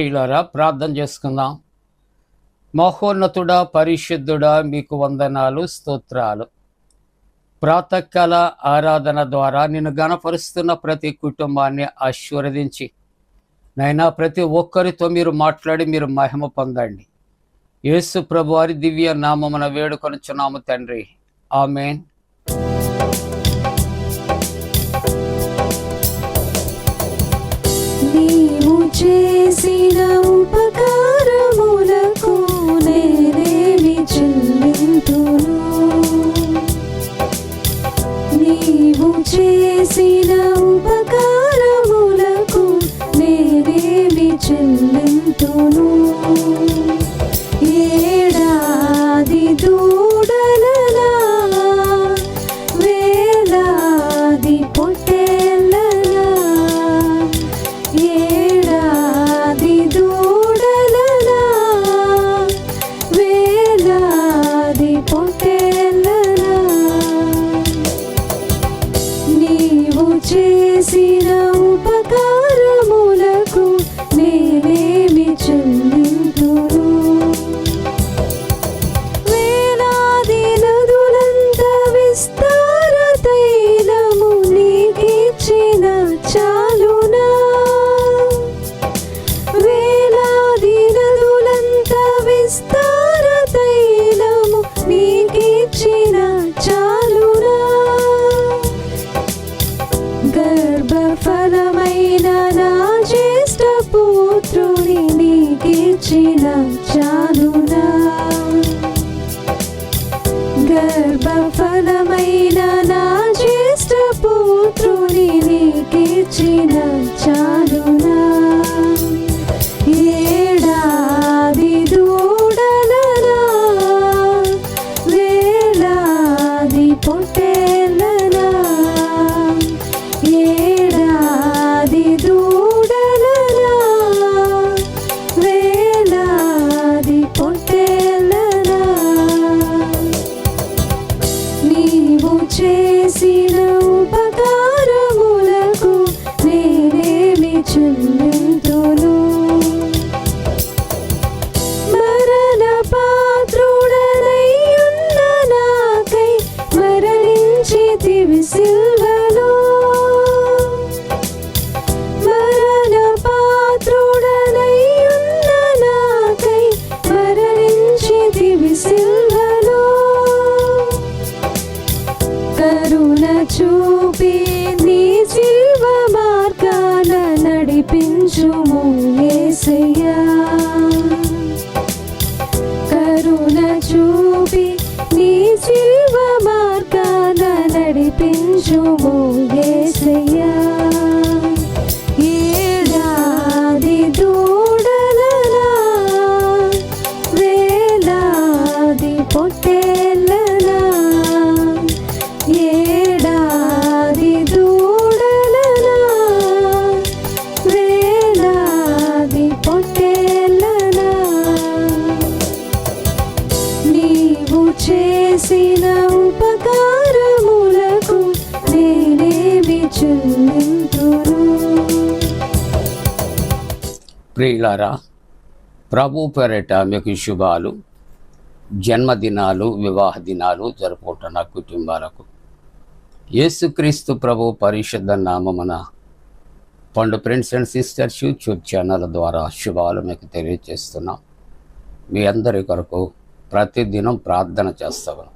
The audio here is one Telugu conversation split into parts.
ప్రియులారా, ప్రార్థన చేసుకుందాం. మహోన్నతుడా, పరిశుద్ధుడా, మీకు వందనాలు, స్తోత్రాలు. ప్రాతకాల ఆరాధన ద్వారా నిన్ను గణపరుస్తున్న ప్రతి కుటుంబాన్ని ఆశీర్వదించి నైనా ప్రతి ఒక్కరితో మీరు మాట్లాడి మీరు మహిమ పొందండి. యేసు ప్రభు వారి దివ్య నామమున వేడుకొనుచున్నాము తండ్రి, ఆమేన్. నీవు చేసిన ఉపకారములకు నేనేమి చెల్లింతును? నీవు చేసిన ఉపకారములకు నేనేమి చెల్లింతును? ఏడాది దూడలలా, వేలాది పొట్టేళ్ళలా, ఏడాది దూడలలా, వేలాది పొట్టేళ్ళలా, నీవు చేసిన ఉపకారములకు నేనేమి చెల్లింతును? వేలాది నదులంత విస్తార తైలము నీకిచ్చిన చాలునా? వేలాది నదులంత విస్తార తైలము నీకిచ్చిన చాలునా? గర్భఫలమైన నా జ్యేష్ఠ పుత్రుని నీకిచ్చిన చాలునా? గర్భఫలమైన నా జ్యేష్ఠ పుత్రుని నీకిచ్చిన చాలునా? ఏడాది దూడలలా, వేలాది పొట్టేళ్ళలా, ఏడాది దూడలలా, వేలాది పొట్టేళ్ళలా, నీవు చేసిన ఉపకారములకు నేనేమి చెల్లింతును? మరణ పాత్రుడనయ్యున్న నాకై మరణించితివి సిల్వలో. మరణ పాత్రుడనయ్యున్న నాకై మరణించితివి సిల్వలో. కరుణ చూపి నీ జీవ మార్గాన నడిపించుము యేసయ్యా. కరుణ చూపి నీ జీవ మార్గాన నడిపించుము యేసయ్యా. ఏడాది దూడలలా, వేలాది పొట్టేళ్ళలా, ఏడాది దూడలలా, వేలాది పొట్టేళ్ళలా, నీవు చేసిన ఉపకారములకు నేనేమి చెల్లింతును? ప్రియులారా, ప్రభు పేరిట మీకు శుభాలు. జన్మదినాలు, వివాహ దినాలు జరుపుకుంటున్న కుటుంబాలకు యేసుక్రీస్తు ప్రభు పరిశుద్ధ నామమున పండు friends and sisters YouTube channel ద్వారా శుభాలు మీకు తెలియజేస్తున్నాం. మీ అందరి కొరకు ప్రతిదినం ప్రార్థన చేస్తాను.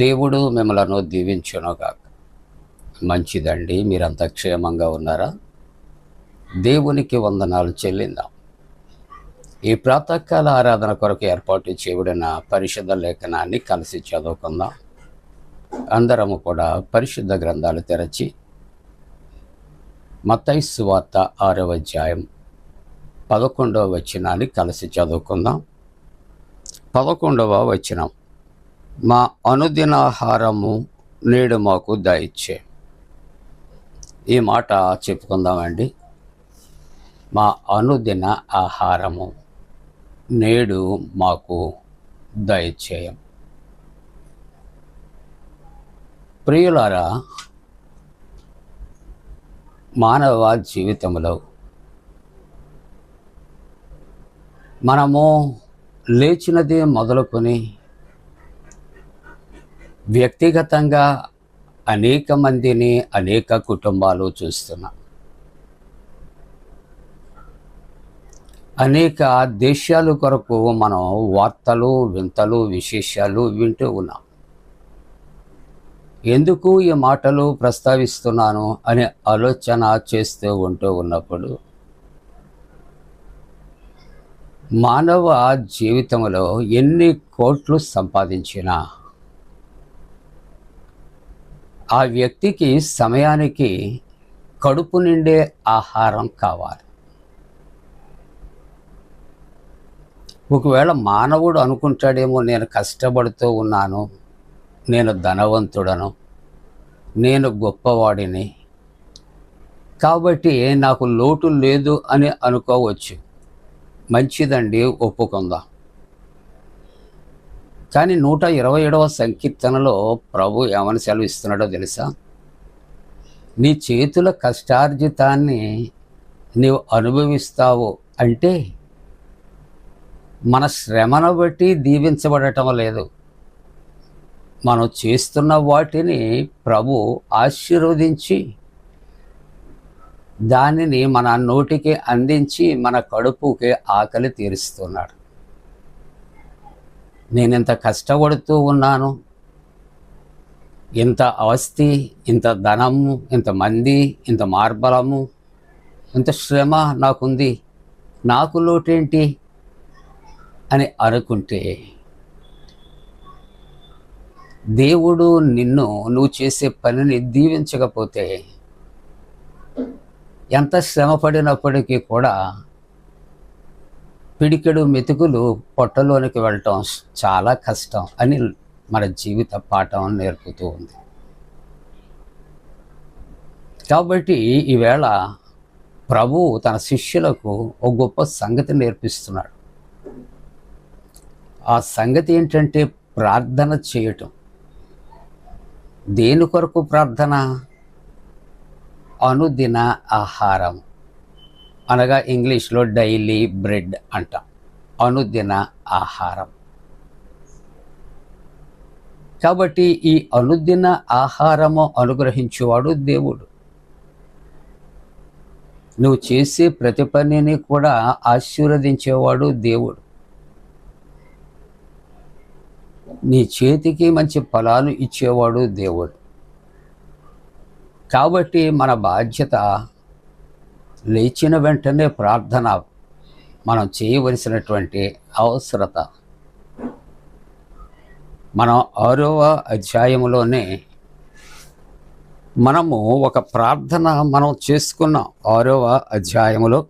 దేవుడు మిమ్మలను దీవించునుగాక. మంచిదండి, మీరంతా క్షేమంగా ఉన్నారా? దేవునికి వందనాలు చెల్లిందాం. ఈ ప్రాతకాల ఆరాధన కొరకు ఏర్పాటు చేయబడిన పరిశుద్ధ లేఖనాన్ని కలిసి చదువుకుందాం. అందరము కూడా పరిశుద్ధ గ్రంథాలు తెరచి మత్తయి సువార్త 6వ అధ్యాయం 11వ వచనాన్ని కలిసి చదువుకుందాం. 11వ వచనం, మా అనుదినాహారము నేడు మాకు దయచే. ఈ మాట చెప్పుకుందామండి. మా అనుదిన ఆహారము నేడు మాకు దయచేయం. ప్రియులారా, మానవ జీవితంలో మనము లేచినది మొదలుకొని వ్యక్తిగతంగా అనేక మందిని, అనేక కుటుంబాలు చూస్తున్నాం. అనేక దేశాల కొరకు మనం వార్తలు, వింతలు, విశేషాలు వింటూ ఉన్నాం. ఎందుకు ఈ మాటలు ప్రస్తావిస్తున్నాను అనే ఆలోచన చేస్తూ ఉన్నప్పుడు మానవ జీవితంలో ఎన్ని కోట్లు సంపాదించినా ఆ వ్యక్తికి సమయానికి కడుపు నిండే ఆహారం కావాలి. ఒకవేళ మానవుడు అనుకుంటాడేమో, నేను కష్టపడుతూ ఉన్నాను, నేను ధనవంతుడను, నేను గొప్పవాడిని, కాబట్టి నాకు లోటు లేదు అని అనుకోవచ్చు. మంచిదండి, ఒప్పుకుందాం. కానీ 127వ సంకీర్తనలో ప్రభు ఏమని సెలవిస్తున్నాడో తెలుసా? నీ చేతుల కష్టార్జితాన్ని నీవు అనుభవిస్తావు అంటే మన శ్రమను బట్టి దీవించబడటం లేదు. మనం చేస్తున్న వాటిని ప్రభు ఆశీర్వదించి దానిని మన నోటికి అందించి మన కడుపుకి ఆకలి తీరుస్తున్నాడు. నేను ఇంత కష్టపడుతూ ఉన్నాను, ఇంత ఆస్తి, ఇంత ధనము, ఇంత మంది, ఇంత మార్బలము, ఇంత శ్రమ నాకుంది, నాకు లోటేంటి అని అనుకుంటే దేవుడు నువ్వు చేసే పనిని దీవించకపోతే ఎంత శ్రమ పడినప్పటికీ కూడా పిడికెడు మెతుకులు పొట్టలోనికి వెళ్ళటం చాలా కష్టం అని మన జీవిత పాఠం నేర్పుతూ ఉంది. కాబట్టి ఈవేళ ప్రభువు తన శిష్యులకు ఒక గొప్ప సంగతి నేర్పిస్తున్నాడు. ఆ సంగతి ఏంటంటే ప్రార్థన చేయటం. దేని కొరకు ప్రార్థన? అనుదిన ఆహారం, అనగా ఇంగ్లీష్లో డైలీ బ్రెడ్ అంటాం. అనుదిన ఆహారం. కాబట్టి ఈ అనుదిన ఆహారము అనుగ్రహించేవాడు దేవుడు. నువ్వు చేసే ప్రతి పనిని కూడా ఆశీర్వదించేవాడు దేవుడు. నీ చేతికి మంచి ఫలాలు ఇచ్చేవాడు దేవుడు. కాబట్టి మన బాధ్యత లేచిన వెంటనే ప్రార్థన మనం చేయవలసినటువంటి అవసరత. మనం 6వ అధ్యాయంలోనే మనము ఒక ప్రార్థన మనం చేసుకున్నాం. 6వ అధ్యాయంలో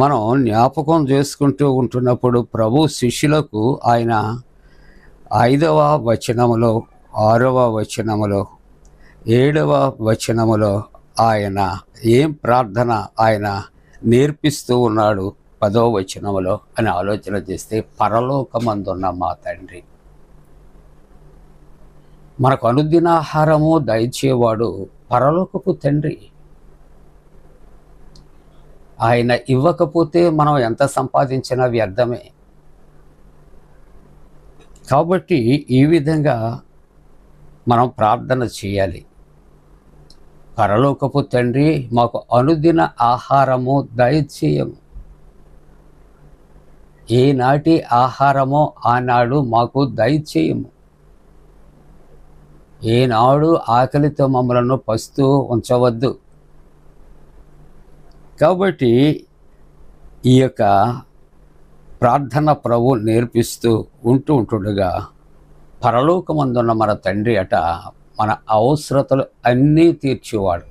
మనం జ్ఞాపకం చేసుకుంటూ ఉంటున్నప్పుడు ప్రభు శిష్యులకు ఆయన 5వ వచనములో, 6వ వచనములో, 7వ వచనములో ఆయన ఏం ప్రార్థన ఆయన నేర్పిస్తూ ఉన్నాడు 10వ వచనములో అని ఆలోచన చేస్తే, పరలోకమందున్న మా తండ్రి, మనకు అనుదినాహారము దయచేవాడు పరలోకపు తండ్రి. ఆయన ఇవ్వకపోతే మనం ఎంత సంపాదించినా వ్యర్థమే. కాబట్టి ఈ విధంగా మనం ప్రార్థన చేయాలి. పరలోకపు తండ్రి, మాకు అనుదిన ఆహారము దయచేయము. ఏనాటి ఆహారమో ఆనాడు మాకు దయచేయము. ఏనాడు ఆకలితో మమ్మలను పస్తూ ఉంచవద్దు. కాబట్టి ఈ యొక్క ప్రార్థన ప్రభు నేర్పిస్తూ ఉంటుండగా, పరలోకమందున్న మన తండ్రి అట మన అవసరతలు అన్నీ తీర్చేవాడు.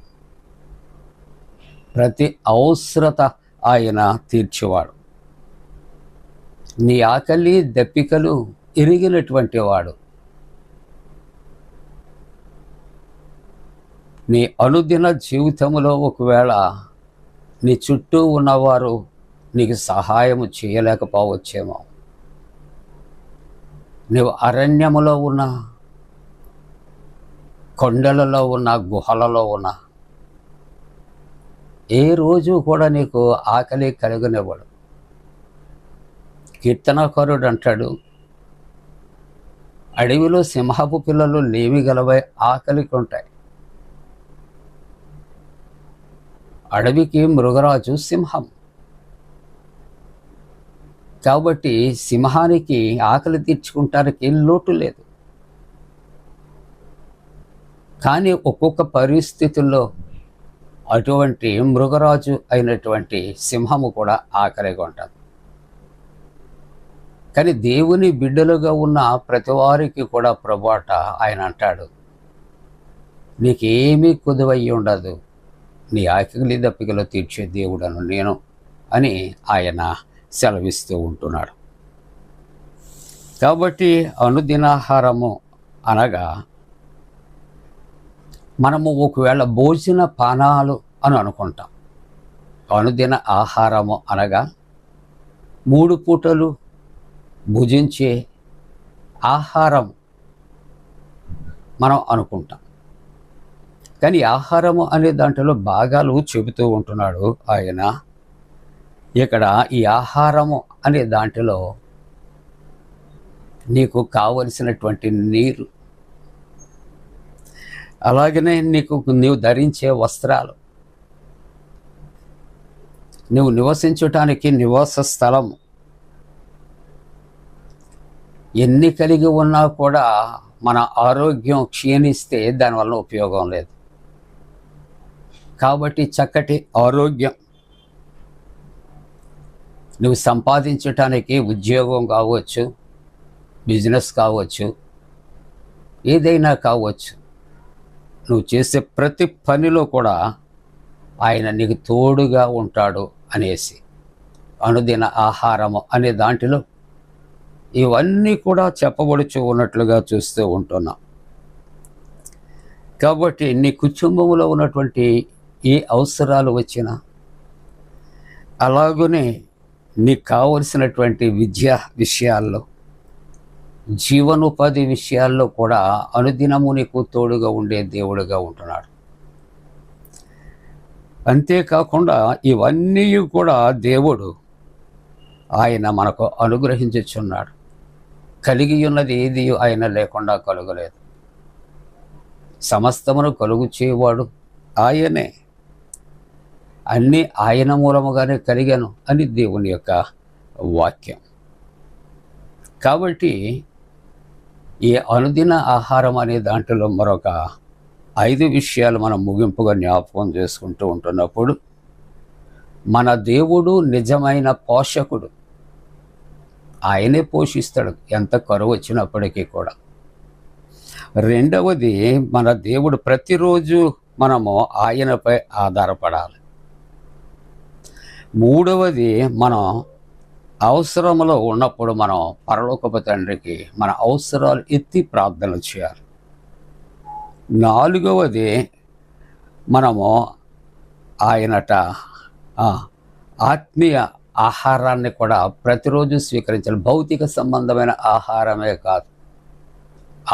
ప్రతి అవసరత ఆయన తీర్చేవాడు. నీ ఆకలి దప్పికలు ఎరిగినటువంటి వాడు. నీ అనుదిన జీవితంలో ఒకవేళ నీ చుట్టూ ఉన్నవారు నీకు సహాయము చేయలేకపోవచ్చేమో. నీవు అరణ్యములో ఉన్నా, కొండలలో ఉన్న, గుహలలో ఉన్న, ఏ రోజు కూడా నీకు ఆకలి కలుగనివ్వడు. కీర్తనాకారుడు అంటాడు, అడవిలో సింహపు పిల్లలు లేమి గలవై ఆకలికి ఉంటాయి. అడవికి మృగరాజు సింహం. కాబట్టి సింహానికి ఆకలి తీర్చుకుంటానికి లోటు లేదు. కానీ ఒక్కొక్క పరిస్థితుల్లో అటువంటి మృగరాజు అయినటువంటి సింహము కూడా ఆకలిగా ఉంటుంది. కానీ దేవుని బిడ్డలుగా ఉన్న ప్రతి వారికి కూడా ప్రభువాట ఆయన అంటాడు, నీకేమీ కొదువయ్యి ఉండదు, నీ ఆకలి దప్పికలో తీర్చే దేవుడను నేను అని ఆయన సెలవిస్తూ ఉంటున్నాడు. కాబట్టి అనుదినాహారము అనగా మనము ఒకవేళ భోజన పానాలు అని అనుకుంటాం. అనుదిన ఆహారము అనగా 3 పూటలు భుజించే ఆహారం మనం అనుకుంటాం. కానీ ఆహారము అనే దాంట్లో భాగాలు చెబుతూ ఉంటున్నాడు ఆయన. ఇక్కడ ఈ ఆహారము అనే దాంట్లో నీకు కావలసినటువంటి నీరు, అలాగనే నీవు ధరించే వస్త్రాలు, నువ్వు నివసించటానికి నివాస స్థలం, ఎన్ని కలిగి ఉన్నా కూడా మన ఆరోగ్యం క్షీణిస్తే దానివల్ల ఉపయోగం లేదు. కాబట్టి చక్కటి ఆరోగ్యం, నువ్వు సంపాదించటానికి ఉద్యోగం కావచ్చు, బిజినెస్ కావచ్చు, ఏదైనా కావచ్చు, నువ్వు చేసే ప్రతి పనిలో కూడా ఆయన నీకు తోడుగా ఉంటాడు అనేసి అనుదిన ఆహారము అనే దాంట్లో ఇవన్నీ కూడా చెప్పబడుచు ఉన్నట్లుగా చూస్తూ ఉంటున్నాం. కాబట్టి నీ కుటుంబంలో ఉన్నటువంటి ఏ అవసరాలు వచ్చినా, అలాగనే నీకు కావలసినటువంటి విద్యా విషయాల్లో, జీవనోపాధి విషయాల్లో కూడా అనుదినము నీకు తోడుగా ఉండే దేవుడుగా ఉంటున్నాడు. అంతేకాకుండా ఇవన్నీ కూడా దేవుడు ఆయన మనకు అనుగ్రహించుచున్నాడు. కలిగి ఉన్నది ఏది ఆయన లేకుండా కలుగలేదు. సమస్తమును కలుగు చేయవాడు ఆయనే. అన్నీ ఆయన మూలముగానే కలిగాను అని దేవుని యొక్క వాక్యం. కాబట్టి ఈ అనుదిన ఆహారం అనే దాంట్లో మరొక 5 విషయాలు మనం ముగింపుగా జ్ఞాపకం చేసుకుంటూ ఉంటున్నప్పుడు, మన దేవుడు నిజమైన పోషకుడు. ఆయనే పోషిస్తాడు ఎంత కరువు వచ్చినప్పటికీ కూడా. రెండవది, మన దేవుడు ప్రతిరోజు మనము ఆయనపై ఆధారపడాలి. మూడవది, మనం అవసరంలో ఉన్నప్పుడు మనం పరలోకపు తండ్రికి మన అవసరాలు ఎత్తి ప్రార్థన చేయాలి. నాలుగవది, మనము ఆయనట ఆత్మీయ ఆహారాన్ని కూడా ప్రతిరోజు స్వీకరించాలి. భౌతిక సంబంధమైన ఆహారమే కాదు,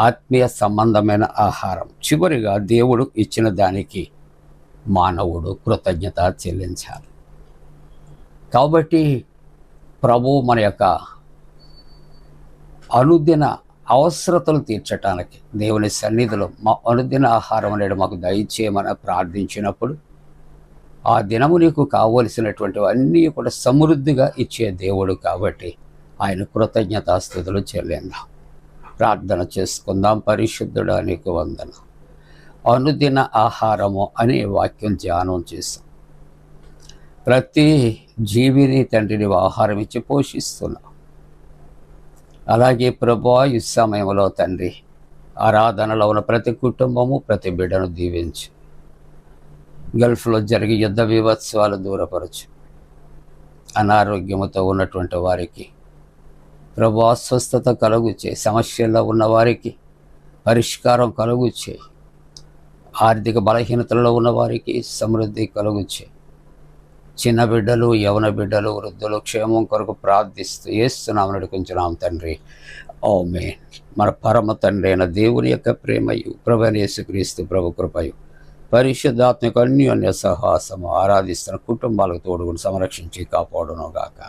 ఆత్మీయ సంబంధమైన ఆహారం. చివరిగా దేవుడు ఇచ్చిన దానికి మానవుడు కృతజ్ఞత చెల్లించాలి. కాబట్టి ప్రభువు మన యొక్క అనుదిన అవసరతలు తీర్చటానికి దేవుని సన్నిధిలో మా అనుదిన ఆహారం అనేది మాకు దయచేయమని ప్రార్థించినప్పుడు, ఆ దినము నీకు కావలసినటువంటివన్నీ కూడా సమృద్ధిగా ఇచ్చే దేవుడు. కాబట్టి ఆయన కృతజ్ఞతాస్తుతులు చెల్లిందాం. ప్రార్థన చేసుకుందాం. పరిశుద్ధుడా నీకు వందనం. అనుదిన ఆహారము అనే వాక్యం ధ్యానం చేస్తాం. ప్రతి జీవిని తండ్రి నీవు ఆహారం ఇచ్చి పోషిస్తున్నావు. అలాగే ప్రభువా, ఈ సమయంలో తండ్రి ఆరాధనలో ఉన్న ప్రతి కుటుంబము, ప్రతి బిడ్డను దీవించు. గల్ఫ్లో జరిగే యుద్ధ వివత్సవాలు దూరపరచు. అనారోగ్యముతో ఉన్నటువంటి వారికి ప్రభువా స్వస్థత కలుగు చేయి. సమస్యల్లో ఉన్న వారికి పరిష్కారం కలుగు చేయి. ఆర్థిక బలహీనతలలో ఉన్న వారికి సమృద్ధి కలుగు చేయి. చిన్న బిడ్డలు, యవన బిడ్డలు, వృద్ధులు క్షేమం కొరకు ప్రార్థిస్తూ యేసునామమున నడుకుంటున్నాం తండ్రి. ఆమేన్. మన పరమ తండ్రి అయిన దేవుని యొక్క ప్రేమయు, ప్రభువైన యేసుక్రీస్తు ప్రభు కృపయు, పరిశుద్ధాత్మక అన్యోన్య సహవాసము ఆరాధిస్తున్న కుటుంబాలకు తోడుగుని సంరక్షించి కాపాడును గాక.